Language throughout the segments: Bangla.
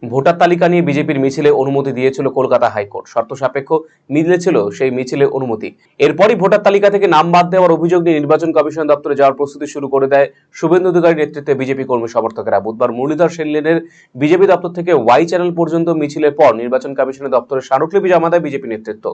ভোটার তালিকা নিয়ে বিজেপির মিছিলে অনুমতি দিয়েছিল কলকাতা হাইকোর্ট। শর্ত সাপেক্ষ মিলেছিল সেই মিছিলে অনুমতি। এরপরই ভোটার তালিকা থেকে নাম বাদ দেওয়ার অভিযোগ নিয়ে নির্বাচন কমিশন দপ্তরে যাওয়ার প্রস্তুতি শুরু করে দেয় শুভেন্দু অধিকারীর নেতৃত্বে বিজেপি কর্মী সমর্থকেরা। বুধবার মুরলীধর সেন লেনের বিজেপি দপ্তর থেকে ওয়াই চ্যানেল পর্যন্ত মিছিলের পর নির্বাচন কমিশনের দপ্তরে স্মারকলিপি জমা দেয় বিজেপি নেতৃত্ব।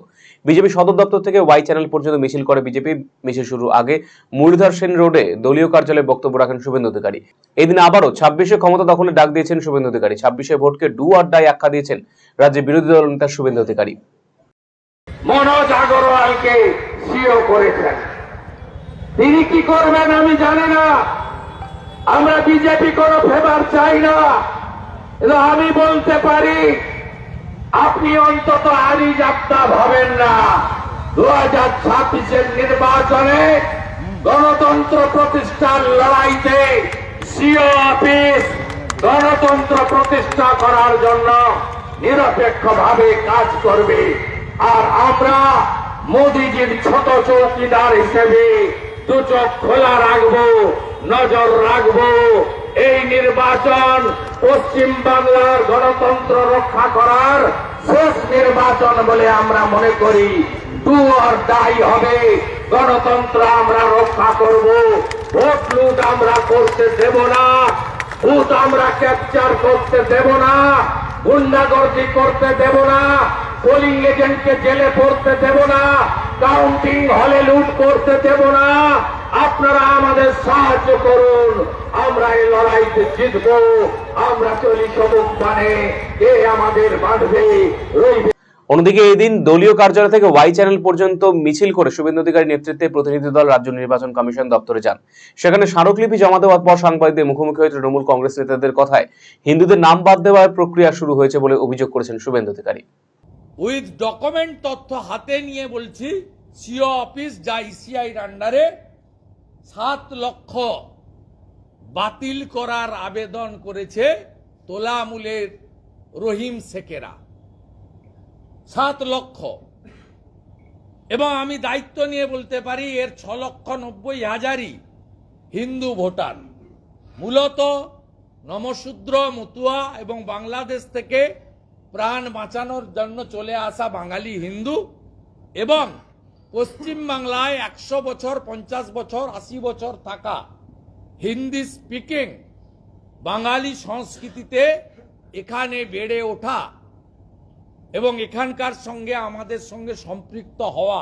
বিজেপি সদর দপ্তর থেকে ওয়াই চ্যানেল পর্যন্ত মিছিল করে বিজেপি। মিছিল শুরুর আগে মুরলীধর সেন রোডে দলীয় কার্যালয়ে বক্তব্য রাখেন শুভেন্দু অধিকারী। এদিন আবারও 26-এ ক্ষমতা দখলের ডাক দিয়েছেন শুভেন্দু অধিকারী। 26-এ ভোটকে ডু অর ডাই আখ্যা দিয়েছেন রাজ্যের বিরোধী দল নেতা শুভেন্দু অধিকারী। মনোজ আগরওয়ালকে সিও করেছেন, তিনি কি করবেন আমি জানি না। আমরা বিজেপি কোনো ফেভার চাই না, কিন্তু আমি বলতে পারি আপনি অন্তত আরি যাত্রা ভাবেন না। 2026-এর নির্বাচনে গণতন্ত্র প্রতিষ্ঠার লড়াইতে সিও অফিস গণতন্ত্র প্রতিষ্ঠা করার জন্য নিরপেক্ষভাবে কাজ করবে। আর আমরা মোদিজির ছোট চৌকিদার হিসেবে দু চোখ খোলা রাখবো, নজর রাখবো। এই নির্বাচন পশ্চিম বাংলার গণতন্ত্র রক্ষা করার শেষ নির্বাচন বলে আমরা মনে করি। ডু অর ডাই হবে, গণতন্ত্র আমরা রক্ষা করব। ভোট লুট আমরা করতে দেব না, ভোট আমরা ক্যাপচার করতে দেব না, গুন্ডাগর্দি করতে দেব না, পোলিং এজেন্টকে জেলে পড়তে দেব না, কাউন্টিং হলে লুট করতে দেব না। আপনারা আমাদের সাহায্য করুন, আমরা এই লড়াইতে জিতব। আমরা চলি সবুজ মানে কে আমাদের বাঁধবে রইবে। অন্যদিকে এই দিন দলীয় কার্যালয় থেকে ওয়াই চ্যানেল পর্যন্ত মিছিল করে শুভেন্দু অধিকারীর নেতৃত্বে প্রতিনিধি দল রাজ্য নির্বাচন কমিশন দপ্তরে যান। সেখানে স্মারকলিপি জমা দেওয়ার পর সাংবাদিকদের মুখোমুখি হয়ে তৃণমূল কংগ্রেস নেতাদের কথায় হিন্দুদের নাম বাদ দেওয়ার প্রক্রিয়া শুরু হয়েছে বলে অভিযোগ করেছেন শুভেন্দু অধিকারী। উইথ ডকুমেন্ট তথ্য হাতে নিয়ে বলছি, সিও অফিস যা ইসিআইর আন্ডারে 7 লক্ষ বাতিল করার আবেদন করেছে তোলামূলের রহিম শেখেরা, 7 লক্ষ। এবং আমি দায়িত্ব নিয়ে বলতে পারি এর 6,90,000ই হিন্দু ভোটার, মূলত নমশূদ্র, মতুয়া এবং বাংলাদেশ থেকে প্রাণ বাঁচানোর জন্য চলে আসা বাঙালি হিন্দু এবং পশ্চিম বাংলায় 100 বছর, 50 বছর, 80 বছর থাকা হিন্দি স্পিকিং বাঙালি সংস্কৃতিতে এখানে বেড়ে ওঠা এবং এখানকার সঙ্গে আমাদের সঙ্গে সম্পৃক্ত হওয়া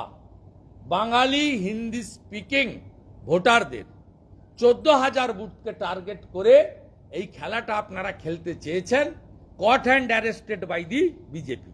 বাঙালি হিন্দি স্পিকিং ভোটারদের 14,000 বুথকে টার্গেট করে এই খেলাটা আপনারা খেলতে চেয়েছেন, caught and arrested by the BJP.